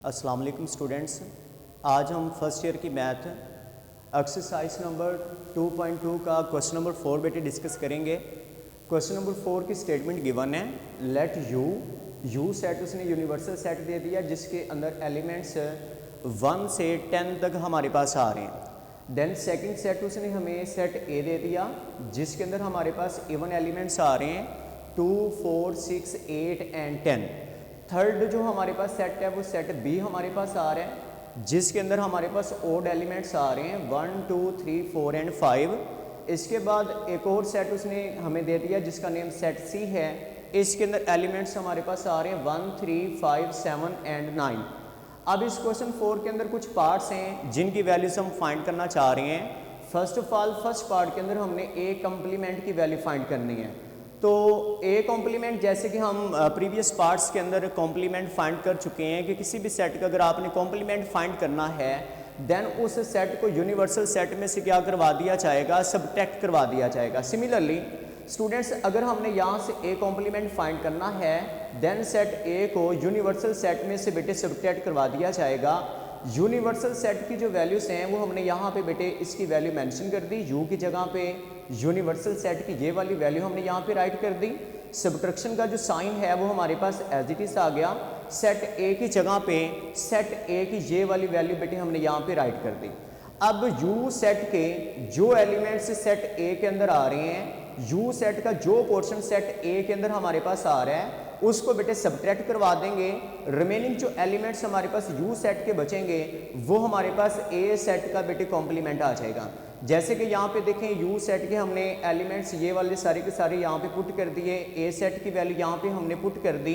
अस्सलाम वालेकुम स्टूडेंट्स, आज हम फर्स्ट ईयर की मैथ एक्सरसाइज नंबर 2.2 का क्वेश्चन नंबर 4 बेटे डिस्कस करेंगे। क्वेश्चन नंबर 4 की स्टेटमेंट गिवन है, लेट यू सेट उसने यूनिवर्सल सेट दे दिया जिसके अंदर एलिमेंट्स 1 से 10 तक हमारे पास आ रहे हैं। देन सेकंड सेट उसने हमें सेट ए दे दिया जिसके अंदर हमारे पास इवन एलिमेंट्स आ रहे हैं 2, 4, 6, 8 एंड 10। थर्ड जो हमारे पास सेट है वो सेट बी हमारे पास आ रहा है जिसके अंदर हमारे पास ओड एलिमेंट्स आ रहे हैं 1, 2, 3, 4 एंड 5। इसके बाद एक और सेट उसने हमें दे दिया जिसका नेम सेट सी है। इसके अंदर एलिमेंट्स हमारे पास आ रहे हैं 1, 3, 5, 7 एंड 9। अब इस क्वेश्चन 4 के अंदर कुछ पार्ट्स हैं जिनकी वैल्यूज हम फाइंड करना चाह रहे हैं। First of all first part के अंदर हमने ए कॉम्प्लीमेंट की वैल्यू फाइंड करनी है। तो ए कॉम्प्लीमेंट जैसे कि हम प्रीवियस पार्ट्स के अंदर कॉम्प्लीमेंट फाइंड कर चुके हैं कि किसी भी सेट का अगर आपने कॉम्प्लीमेंट फाइंड करना है देन उस सेट को यूनिवर्सल सेट में से क्या करवा दिया जाएगा, सबट्रैक्ट करवा दिया जाएगा। सिमिलरली स्टूडेंट्स अगर हमने यहाँ से ए कॉम्प्लीमेंट फाइंड करना है देन सेट ए को यूनिवर्सल सेट में से बेटे सबट्रैक्ट करवा दिया जाएगा। यूनिवर्सल सेट की जो वैल्यूज हैं वो हमने यहाँ पे बेटे इसकी वैल्यू मेंशन कर दी, यू की जगह पे यूनिवर्सल सेट की ये वाली वैल्यू हमने यहाँ पे राइट कर दी। सबट्रैक्शन का जो साइन है वो हमारे पास एज इट इज आ गया। सेट ए की जगह पे सेट ए की ये वाली वैल्यू बेटे हमने यहाँ पे राइट कर दी। अब यू सेट के जो एलिमेंट्स सेट ए के अंदर आ रहे हैं, यू सेट का जो पोर्शन सेट ए के अंदर हमारे पास आ रहा है उसको बेटे सबट्रैक्ट करवा देंगे। रिमेनिंग जो एलिमेंट्स हमारे पास यू सेट के बचेंगे वो हमारे पास ए सेट का बेटे कॉम्प्लीमेंट आ जाएगा। जैसे कि यहाँ पे देखें यू सेट के हमने एलिमेंट्स ये वाले सारे के सारे यहाँ पे पुट कर दिए, ए सेट की वैल्यू यहाँ पे हमने पुट कर दी।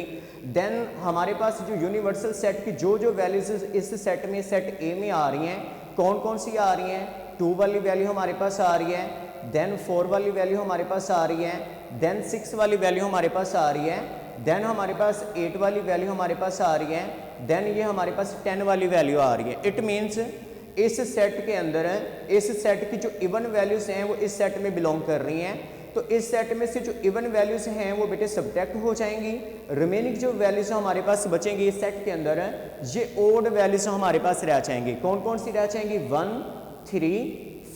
देन हमारे पास जो यूनिवर्सल सेट की जो वैल्यूज इस सेट में सेट ए में आ रही हैं कौन कौन सी आ रही हैं, 2 वाली वैल्यू हमारे पास आ रही है, देन 4 वाली वैल्यू हमारे पास आ रही है, देन 6 वाली वैल्यू हमारे पास आ रही है, देन हमारे पास 8 वाली वैल्यू हमारे पास आ रही है, देन ये हमारे पास 10 वाली वैल्यू आ रही है। इट मीन्स इस सेट के अंदर इस सेट की जो इवन वैल्यूज हैं वो इस सेट में बिलोंग कर रही हैं। तो इस सेट में से जो इवन वैल्यूज हैं वो बेटे सबट्रैक्ट हो जाएंगी। रिमेनिंग जो वैल्यूज हमारे पास बचेंगी इस सेट के अंदर ये ओड वैल्यूज हमारे पास रह जाएंगी। कौन कौन सी रह जाएंगी, 1, 3,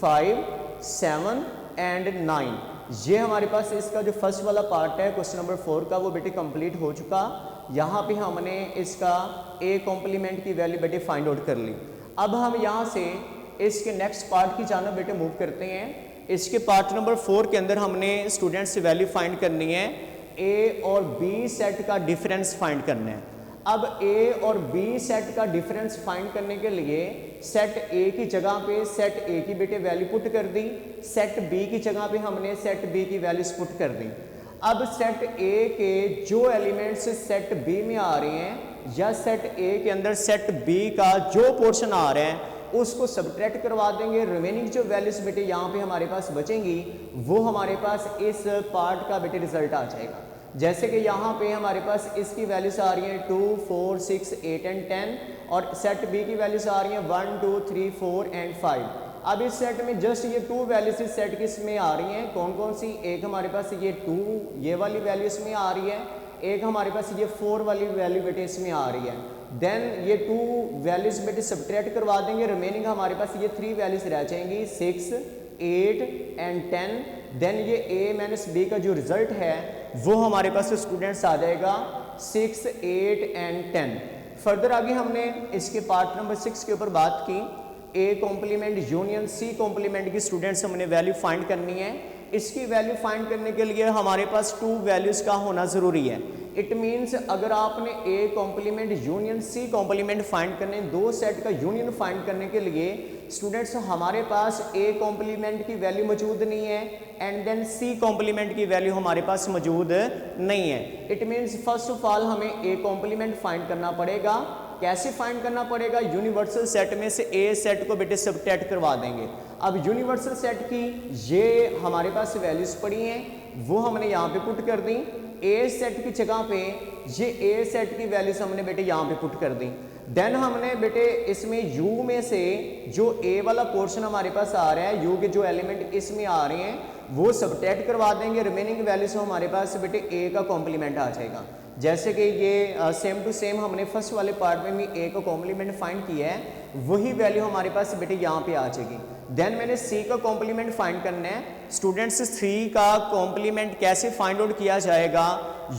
5, 7 एंड 9। ये हमारे पास इसका जो फर्स्ट वाला पार्ट है क्वेश्चन नंबर 4 का वो बेटे कंप्लीट हो चुका। यहाँ पे हमने इसका ए कॉम्प्लीमेंट की वैल्यू बेटे फाइंड आउट कर ली। अब हम यहाँ से इसके नेक्स्ट पार्ट की जानब बेटे मूव करते हैं। इसके पार्ट नंबर 4 के अंदर हमने स्टूडेंट्स से वैल्यू फाइंड करनी है, ए और बी सेट का डिफरेंस फाइंड करना है। अब ए और बी सेट का डिफरेंस फाइंड करने के लिए सेट ए की जगह पे सेट ए की बेटे वैल्यू पुट कर दी, सेट बी की जगह पे हमने सेट बी की वैल्यूज पुट कर दी। अब सेट ए के जो एलिमेंट्स सेट बी में आ रहे हैं या सेट ए के अंदर सेट बी का जो पोर्शन आ रहा है उसको सबट्रैक्ट करवा देंगे। रिमेनिंग जो वैल्यूज बेटे यहाँ पे हमारे पास बचेंगी वो हमारे पास इस पार्ट का बेटे रिजल्ट आ जाएगा। जैसे कि यहाँ पे हमारे पास इसकी वैल्यूज आ रही हैं 2, 4, 6, 8 एंड 10 और सेट बी की वैल्यूज आ रही हैं 1, 2, 3, 4 एंड 5। अब इस सेट में जस्ट ये 2 वैल्यूज इस सेट की इसमें आ रही हैं। कौन कौन सी, एक हमारे पास ये 2 ये वाली वैल्यू इसमें आ रही है, एक हमारे पास ये 4 वाली वैल्यू बेटे इसमें आ रही है। देन ये 2 वैल्यूज बेटे सबट्रैक्ट करवा देंगे। रिमेनिंग हमारे पास ये 3 वैल्यूज रह जाएंगी 6, 8 एंड 10। देन ये a माइनस b का जो रिजल्ट है वो हमारे पास स्टूडेंट्स आ जाएगा 6, 8 एंड 10। फर्दर आगे हमने इसके पार्ट नंबर 6 के ऊपर बात की, A complement union C complement की स्टूडेंट्स हमने वैल्यू फाइंड करनी है। इसकी वैल्यू फाइंड करने के लिए हमारे पास 2 वैल्यूज का होना ज़रूरी है। इट मीन्स अगर आपने A complement union C complement find करने, 2 सेट का यूनियन फाइंड करने के लिए स्टूडेंट्स हमारे पास ए कॉम्प्लीमेंट की वैल्यू मौजूद नहीं है एंड देन सी कॉम्प्लीमेंट की वैल्यू हमारे पास मौजूद नहीं है। It means first of all हमें ए कॉम्प्लीमेंट फाइंड करना पड़ेगा। कैसे फाइंड करना पड़ेगा, यूनिवर्सल सेट में से ए सेट को बेटे सबट्रैक्ट करवा देंगे। अब यूनिवर्सल सेट की ये हमारे पास वैल्यूज पड़ी हैं वो हमने यहाँ पे पुट कर दी। ए सेट की जगह पे ये ए सेट की वैल्यूज हमने बेटे यहाँ पे पुट कर दी। देन हमने बेटे इसमें यू में से जो ए वाला पोर्शन हमारे पास आ रहा है, यू के जो एलिमेंट इसमें आ रहे हैं वो सबट्रैक्ट करवा देंगे, रिमेनिंग वैल्यू से हमारे पास बेटे ए का कॉम्प्लीमेंट आ जाएगा। जैसे कि ये सेम टू सेम हमने फर्स्ट वाले पार्ट में भी ए का कॉम्प्लीमेंट फाइंड किया है, वही वैल्यू हमारे पास बेटे यहाँ पे आ जाएगी। देन मैंने सी का कॉम्प्लीमेंट फाइंड करना है। स्टूडेंट्स, सी का कॉम्प्लीमेंट कैसे फाइंड आउट किया जाएगा?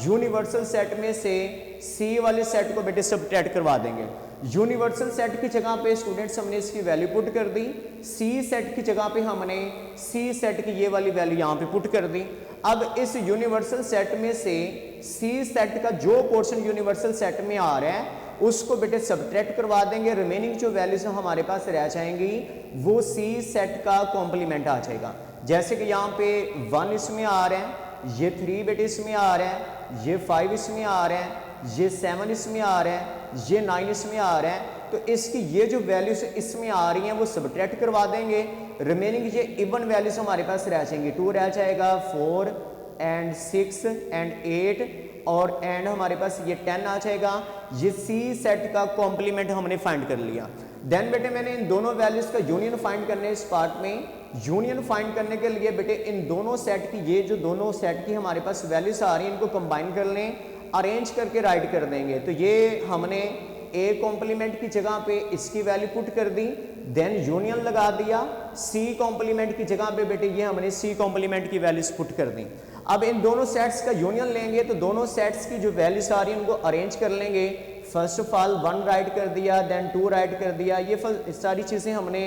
यूनिवर्सल सेट में से सी वाले सेट को बेटे सबट्रैक्ट करवा देंगे। यूनिवर्सल सेट की जगह पे स्टूडेंट्स हमने इसकी वैल्यू पुट कर दी, सी सेट की जगह पे हमने सी सेट की ये वाली वैल्यू यहाँ पे पुट कर दी। अब इस यूनिवर्सल सेट में से सी सेट का जो पोर्शन यूनिवर्सल सेट में आ रहा है उसको बेटे सबट्रैक्ट करवा देंगे, रिमेनिंग जो वैल्यूज हमारे पास रह जाएंगी वो सी सेट का कॉम्प्लीमेंट आ जाएगा। जैसे कि यहाँ पे 1 इसमें आ रहा है, ये 3 बेटे इसमें आ रहा है, ये 5 इसमें आ रहा है, ये 7 इसमें आ रहा है, ये 9 इसमें आ रहा है। तो इसकी ये जो वैल्यूज इसमें आ रही हैं वो सबट्रैक्ट करवा देंगे, रिमेनिंग ये इवन वैल्यूज हमारे पास रह जाएंगी। 2 रह जाएगा, 4 एंड 6 एंड 8 और एंड हमारे पास ये 10 आ जाएगा। ये सी सेट का कॉम्प्लीमेंट हमने फाइंड कर लिया। देन बेटे मैंने इन दोनों वैल्यूज का यूनियन फाइंड करने इस पार्ट में। यूनियन फाइंड करने के लिए बेटे इन दोनों सेट की ये जो दोनों सेट की हमारे पास वैल्यूज आ रही हैं इनको कंबाइन कर लें, अरेंज करके राइट कर देंगे। तो ये हमने ए कॉम्प्लीमेंट की जगह पे इसकी वैल्यू पुट कर दी, देन यूनियन लगा दिया। सी कॉम्प्लीमेंट की जगह पे बेटे ये हमने सी कॉम्प्लीमेंट की वैल्यूज पुट कर दी। अब इन दोनों सेट्स का यूनियन लेंगे तो दोनों सेट्स की जो वैल्यूज आ रही है उनको अरेंज कर लेंगे। फर्स्ट ऑफ ऑल 1 राइट कर दिया, देन 2 राइट कर दिया। ये सारी चीज़ें हमने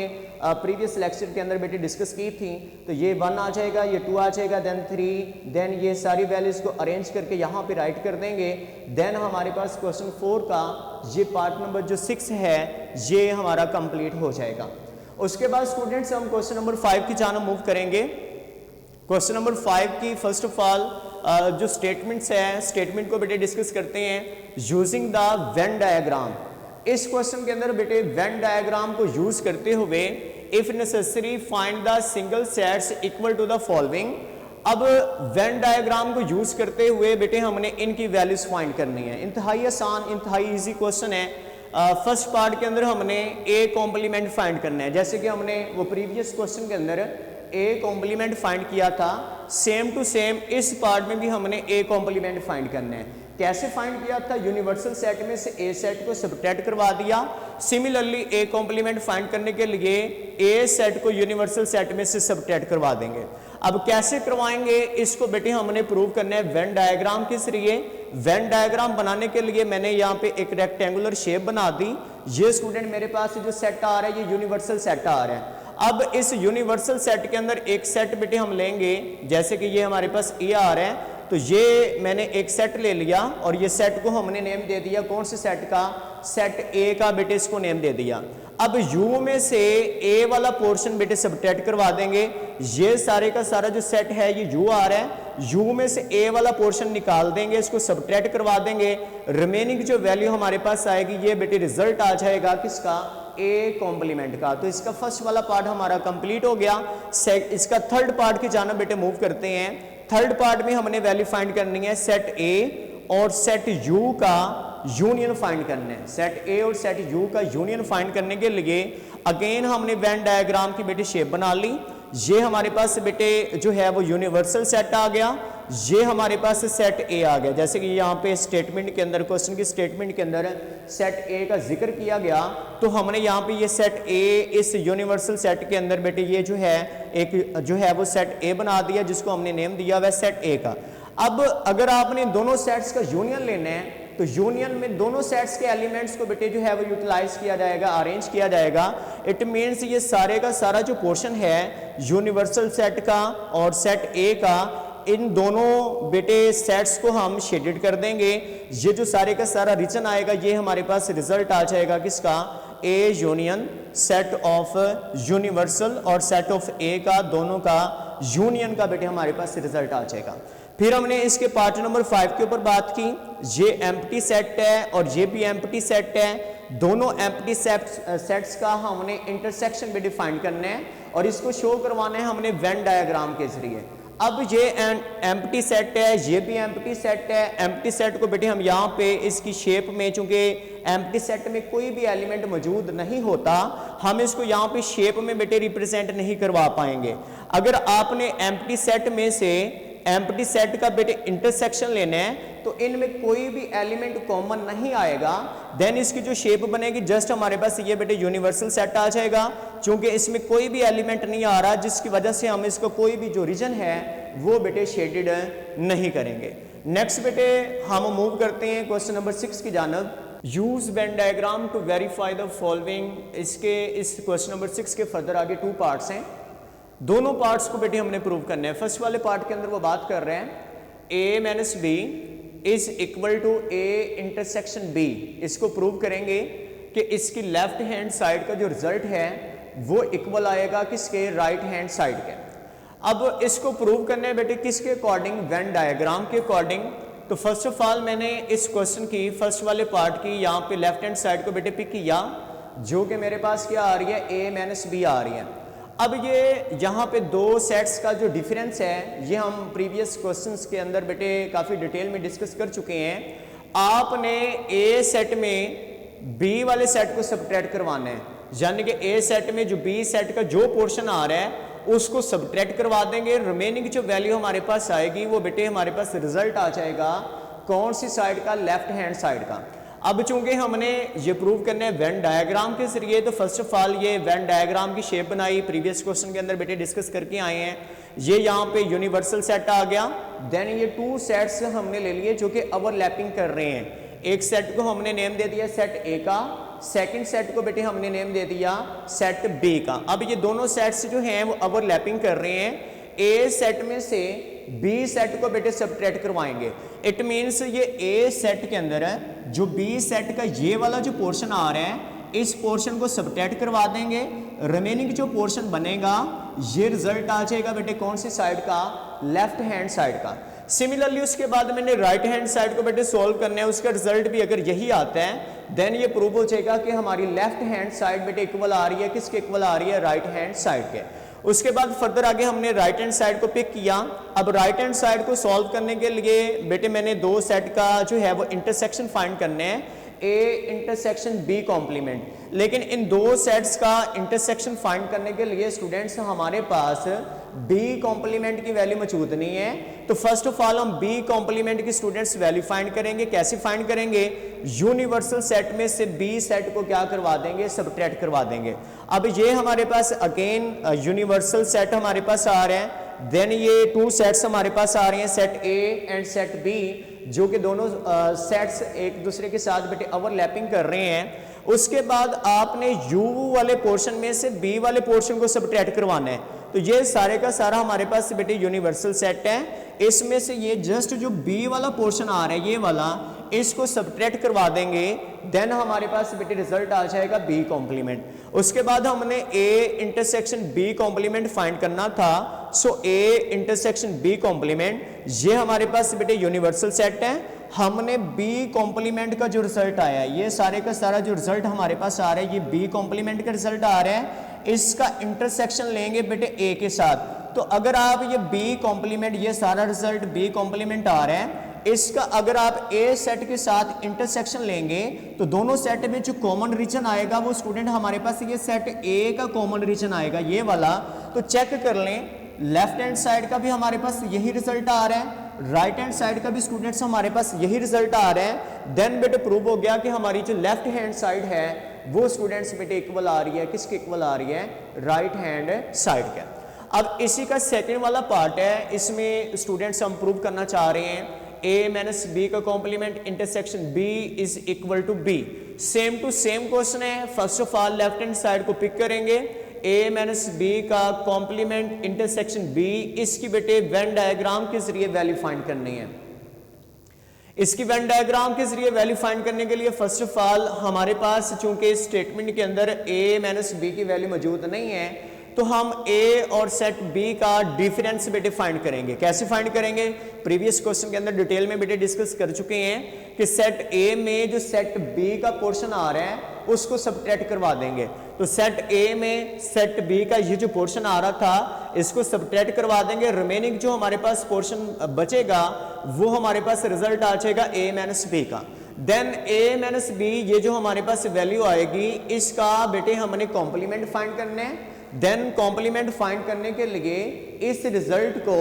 प्रीवियस लेक्चर के अंदर बेटे डिस्कस की थी। तो ये 1 आ जाएगा, ये 2 आ जाएगा, देन 3, देन ये सारी वैल्यूज को अरेंज करके यहाँ पे राइट कर देंगे। देन हमारे पास क्वेश्चन 4 का ये पार्ट नंबर जो 6 है ये हमारा कंप्लीट हो जाएगा। उसके बाद स्टूडेंट्स हम क्वेश्चन नंबर 5 की जाना मूव करेंगे। क्वेश्चन नंबर 5 की फर्स्ट ऑफ ऑल जो स्टेटमेंट्स है, स्टेटमेंट को बेटे डिस्कस करते हैं यूजिंग द वेन डायग्राम। इस क्वेश्चन के अंदर बेटे वेन डायग्राम को यूज करते हुए if necessary find the single sets equal to the following. अब वेन डायग्राम को यूज करते हुए बेटे हमने इनकी वैल्यूज फाइंड करनी है। इंतहाई आसान, इंतहाई इजी क्वेश्चन है। फर्स्ट पार्ट के अंदर हमने ए कॉम्प्लीमेंट फाइंड करना है। जैसे कि हमने वो प्रीवियस क्वेश्चन के अंदर ए कॉम्प्लीमेंट फाइंड किया था, सेम टू सेम इस पार्ट में भी हमने ए कॉम्प्लीमेंट फाइंड करना है। कैसे फाइंड किया था? यूनिवर्सल सेट में से ए सेट को सबट्रैक्ट करवा दिया। सिमिलरली ए कॉम्प्लीमेंट फाइंड करने के लिए ए सेट को यूनिवर्सल सेट में से सबट्रैक्ट करवा देंगे। अब कैसे करवाएंगे इसको बेटे हमने प्रूव करना है वेन डायग्राम के जरिए। वेन डायग्राम बनाने के लिए मैंने यहाँ पे एक रेक्टेंगुलर शेप बना दी। ये स्टूडेंट मेरे पास जो सेट आ रहा है ये यूनिवर्सल सेट आ रहा है। अब इस यूनिवर्सल सेट के अंदर एक सेट बेटे हम लेंगे, जैसे कि ये हमारे पास ए आ रहा है, तो ये मैंने एक सेट ले लिया और ये सेट को हमने नेम दे दिया कौन से सेट का? सेट ए का बेटे इसको नेम दे दिया। अब यू में से ए वाला पोर्शन बेटे सबट्रैक्ट करवा देंगे। ये सारे का सारा जो सेट है ये यू आ रहा है, यू में से ए वाला पोर्शन निकाल देंगे, इसको सबट्रैक्ट करवा देंगे। रिमेनिंग जो वैल्यू हमारे पास आएगी ये बेटे रिजल्ट आ जाएगा किसका? ए कॉम्प्लीमेंट का। तो इसका फर्स्ट वाला पार्ट हमारा कंप्लीट हो गया। इसका थर्ड पार्ट की जाना बेटे मूव करते हैं। थर्ड पार्ट में हमने वैल्यू फाइंड करनी है सेट ए और सेट यू का यूनियन फाइंड करना है। सेट ए और सेट यू का यूनियन फाइंड करने के लिए अगेन हमने वेन डायग्राम की बेटे शेप बना ली। ये हमारे पास बेटे जो है वो यूनिवर्सल सेट आ गया, ये हमारे पास सेट ए आ गया। जैसे कि यहाँ पे स्टेटमेंट के अंदर, क्वेश्चन की स्टेटमेंट के अंदर सेट ए का जिक्र किया गया, तो हमने यहाँ पे ये सेट ए इस यूनिवर्सल सेट के अंदर बेटे ये जो है एक जो है वो सेट ए बना दिया, जिसको हमने नेम दिया हुआ सेट ए का। अब अगर आपने दोनों सेट्स का यूनियन लेना है तो यूनियन में दोनों सेट्स के एलिमेंट्स को बेटे जो है वो यूटिलाइज किया जाएगा, अरेंज किया जाएगा। इट मीन्स ये सारे का सारा जो पोर्शन है यूनिवर्सल सेट का और सेट ए का, इन दोनों बेटे सेट्स को हम शेडेड कर देंगे। ये जो सारे का सारा रीजन आएगा ये हमारे पास रिजल्ट आ जाएगा किसका? A union set of universal और सेट ऑफ ए का, दोनों का यूनियन का बेटे हमारे पास रिजल्ट आ जाएगा। फिर हमने इसके पार्ट नंबर 5 के ऊपर बात की। ये एम्प्टी सेट है और ये भी एम्प्टी सेट है। दोनों एम्प्टी सेट्स का हमने इंटरसेक्शन भी डिफाइन करना है और इसको शो करवाना है हमने वेन डायग्राम के जरिए। अब ये एम्प्टी सेट है, ये भी एम्प्टी सेट है। एम्प्टी सेट को बेटे हम यहाँ पे इसकी शेप में, चूंकि एम्प्टी सेट में कोई भी एलिमेंट मौजूद नहीं होता, हम इसको यहाँ पे शेप में बेटे रिप्रेजेंट नहीं करवा पाएंगे। अगर आपने एम्प्टी सेट में से एम्प्टी सेट का बेटे इंटरसेक्शन लेना है तो इनमें कोई भी एलिमेंट कॉमन नहीं आएगा, देन इसकी जो शेप बनेगी जस्ट हमारे पास ये बेटे यूनिवर्सल सेट आ जाएगा। चूंकि इसमें कोई भी एलिमेंट नहीं आ रहा, जिसकी वजह से हम इसको कोई भी जो रीजन है वो बेटे शेडेड नहीं करेंगे। नेक्स्ट बेटे हम मूव करते हैं क्वेश्चन नंबर 6 की जानब। Use Venn diagram to verify the following. इसके इस क्वेश्चन नंबर 6 के फर्दर आगे 2 पार्ट्स हैं, दोनों पार्ट्स को बेटे हमने प्रूव करने हैं। फर्स्ट वाले पार्ट के अंदर वो बात कर रहे हैं A minus B is equal to A intersection B. इसको प्रूव करेंगे कि इसकी लेफ्ट हैंड साइड का जो रिजल्ट है वो इक्वल आएगा किसके, राइट हैंड साइड के। अब इसको प्रूव करने हैं बेटे किसके अकॉर्डिंग, वेन डायग्राम के अकॉर्डिंग। तो फर्स्ट ऑफ ऑल मैंने इस क्वेश्चन की फर्स्ट वाले पार्ट की यहाँ पे लेफ्ट हैंड साइड को बेटे पिक किया, जो कि मेरे पास क्या आ रही है, ए माइनस बी आ रही है। अब ये यहाँ पे दो सेट्स का जो डिफरेंस है ये हम प्रीवियस क्वेश्चंस के अंदर बेटे काफ़ी डिटेल में डिस्कस कर चुके हैं। आपने ए सेट में बी वाले सेट को सब्ट्रैक्ट करवाना है, यानी कि ए सेट में जो बी सेट का जो पोर्शन आ रहा है उसको सब्ट्रैक्ट करवा देंगे। रिमेनिंग जो वैल्यू हमारे पास आएगी वो बेटे हमारे पास रिजल्ट आ जाएगा कौन सी साइड का, लेफ्ट हैंड साइड का। अब चूंकि हमने ये प्रूव करना है वेन डायग्राम के जरिए, तो फर्स्ट ऑफ ऑल ये वेन डायग्राम की शेप बनाई, प्रीवियस क्वेश्चन के अंदर बेटे डिस्कस करके आए हैं। ये यहाँ पे यूनिवर्सल सेट आ गया। देन ये 2 सेट्स हमने ले लिए जो कि ओवरलैपिंग कर रहे हैं। एक सेट को हमने नेम दे दिया सेट ए का, सेकंड सेट को बेटे हमने नेम दे दिया सेट बी का। अब ये दोनों सेट्स जो हैं वो ओवरलैपिंग कर रहे हैं। ए सेट में से बी सेट को बेटे सब्ट्रैक्ट करवाएंगे। इट मीन्स ये ए सेट के अंदर है जो बी सेट का ये वाला जो पोर्शन आ रहा है इस पोर्शन को सब्ट्रैक्ट करवा देंगे। रिमेनिंग जो पोर्शन बनेगा ये रिजल्ट आ जाएगा बेटे कौन सी साइड का, लेफ्ट हैंड साइड का। सिमिलरली उसके बाद मैंने राइट हैंड साइड को बेटे सॉल्व करना है, उसका रिजल्ट भी अगर यही आता है देन ये प्रूव हो जाएगा कि हमारी लेफ्ट हैंड साइड बेटे इक्वल आ रही है किसके इक्वल आ रही है, राइट हैंड साइड के। उसके बाद फर्दर आगे हमने राइट हैंड साइड को पिक किया। अब राइट हैंड साइड को सॉल्व करने के लिए बेटे मैंने 2 सेट का जो है वो इंटरसेक्शन फाइंड करने हैं, ए इंटरसेक्शन बी कॉम्प्लीमेंट। लेकिन इन 2 सेट्स का इंटरसेक्शन फाइंड करने के लिए स्टूडेंट्स हमारे पास बी कॉम्प्लीमेंट की वैल्यू मौजूद नहीं है। तो फर्स्ट ऑफ ऑल हम बी कॉम्प्लीमेंट की स्टूडेंट्स वैल्यू फाइंड करेंगे। कैसे फाइंड करेंगे, यूनिवर्सल सेट में से बी सेट को क्या करवा देंगे, सब्ट्रैक्ट करवा देंगे। अब ये हमारे पास अगेन यूनिवर्सल सेट हमारे पास आ रहे हैं। देन ये 2 सेट्स हमारे पास आ रहे हैं, set A and set B, जो कि दोनों सेट्स एक दूसरे के साथ बेटे ओवरलैपिंग कर रहे हैं। उसके बाद आपने u वाले पोर्शन में से b वाले पोर्शन को सब्ट्रैक्ट करवाना है। तो ये सारे का सारा हमारे पास बेटे यूनिवर्सल सेट है। इसमें से ये जस्ट जो b वाला पोर्शन आ रहा है ये वाला, इसको सब्ट्रैक्ट करवा देंगे, देन हमारे पास बेटे रिजल्ट आ जाएगा b कॉम्प्लीमेंट। उसके बाद हमने a intersection b complement find करना था। So a intersection b complement ये हमारे पास बेटे यूनिवर्सल सेट है। हमने b कॉम्प्लीमेंट का जो रिजल्ट आया है, ये सारे का सारा जो रिजल्ट हमारे पास आ रहा है ये b कॉम्प्लीमेंट का रिजल्ट आ रहा है। इसका इंटरसेक्शन लेंगे बेटे a के साथ। तो अगर आप ये b कॉम्प्लीमेंट, ये सारा रिजल्ट b कॉम्प्लीमेंट आ रहा है, इसका अगर आप a सेट के साथ इंटरसेक्शन लेंगे तो दोनों सेट में जो कॉमन रीजन आएगा वो स्टूडेंट हमारे पास ये सेट a का कॉमन रीजन आएगा, ये वाला। तो चेक कर लें, लेफ्ट हैंड साइड का भी हमारे पास यही रिजल्ट आ रहा है, राइट हैंड साइड का भी स्टूडेंट्स हमारे पास यही रिजल्ट आ रहे हैं। देन बेटे प्रूव हो गया कि हमारी जो लेफ्ट हैंड साइड है वो स्टूडेंट्स बेटे इक्वल आ रही है किसके इक्वल आ रही है, राइट हैंड साइड के। अब इसी का सेकंड वाला पार्ट है, इसमें स्टूडेंट्स हम प्रूव करना चाह रहे हैं a माइनस बी का complement intersection b is equal to b। Same to same question है। First of all left hand side को पिक करेंगे, a माइनस बी का कॉम्प्लीमेंट इंटरसेक्शन b, इसकी बेटे वेन डायग्राम के जरिए वैल्यू फाइंड करनी है। इसकी वेन डायग्राम के जरिए वैल्यू फाइंड करने के लिए फर्स्ट ऑफ ऑल हमारे पास चूंकि स्टेटमेंट के अंदर a माइनस बी की वैल्यू मौजूद नहीं है, तो हम a और सेट b का डिफरेंस बेटे फाइंड करेंगे। कैसे फाइंड करेंगे, प्रीवियस क्वेश्चन के अंदर डिटेल में बेटे डिस्कस कर चुके हैं कि सेट a में जो सेट b का पोर्शन आ रहा है उसको सब्ट्रैक्ट करवा देंगे। तो सेट ए में सेट बी का ये जो पोर्शन आ रहा था इसको सब्ट्रैक्ट करवा देंगे, रिमेनिंग जो हमारे पास पोर्शन बचेगा वो हमारे पास रिजल्ट आ जाएगा ए माइनस बी का। देन ए माइनस बी ये जो हमारे पास वैल्यू आएगी इसका बेटे हमने कॉम्प्लीमेंट फाइंड करना है। देन कॉम्प्लीमेंट फाइंड करने के लिए इस रिजल्ट को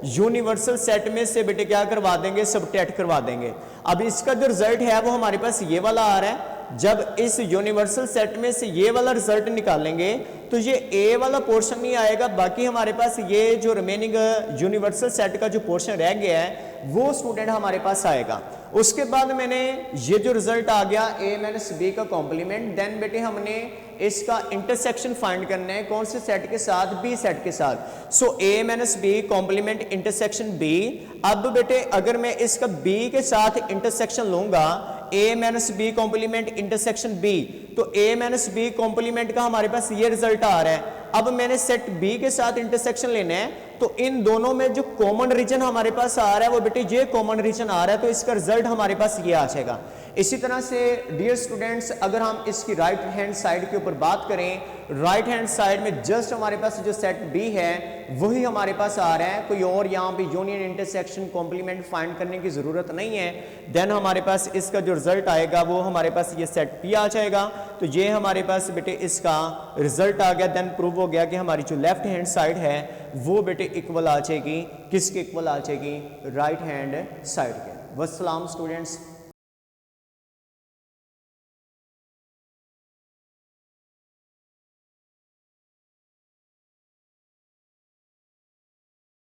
यूनिवर्सल सेट में से बेटे क्या करवा देंगे, सब्ट्रैक्ट करवा देंगे। अब इसका जो रिजल्ट है वो हमारे पास ये वाला आ रहा है। जब इस यूनिवर्सल सेट में से ये वाला रिजल्ट निकालेंगे तो ये ए वाला पोर्शन नहीं आएगा, बाकी हमारे पास ये जो रिमेनिंग यूनिवर्सल सेट का जो पोर्शन रह गया है वो स्टूडेंट हमारे पास आएगा। उसके बाद मैंने ये जो रिजल्ट आ गया ए माइनस बी का कॉम्प्लीमेंट, देन बेटे हमने इसका इंटरसेक्शन फाइंड करना है कौन से सेट के साथ, बी सेट के साथ। So A minus B complement intersection B. अब बेटे अगर मैं इसका बी के साथ इंटरसेक्शन लूंगा A minus B complement intersection B, तो ए माइनस बी कॉम्प्लीमेंट का हमारे पास ये रिजल्ट आ रहा है। अब मैंने सेट बी के साथ इंटरसेक्शन लेना है, तो इन दोनों में जो कॉमन रीजन हमारे पास आ रहा है वो बेटे ये कॉमन रीजन आ रहा है, तो इसका रिजल्ट हमारे पास ये आ जाएगा। इसी तरह से डियर स्टूडेंट्स अगर हम इसकी राइट हैंड साइड के ऊपर बात करें, राइट हैंड साइड में जस्ट हमारे पास जो सेट बी है वही हमारे पास आ रहा है, कोई और यहाँ पे यूनियन इंटरसेक्शन कॉम्प्लीमेंट फाइंड करने की जरूरत नहीं है। देन हमारे पास इसका जो रिजल्ट आएगा वो हमारे पास ये सेट पी आ जाएगा। तो ये हमारे पास बेटे इसका रिजल्ट आ गया। देन प्रूव हो गया कि हमारी जो लेफ्ट हैंड साइड है वो बेटे इक्वल आ जाएगी, किसके इक्वल आ जाएगी, राइट हैंड साइड के। वस्सलाम स्टूडेंट्स।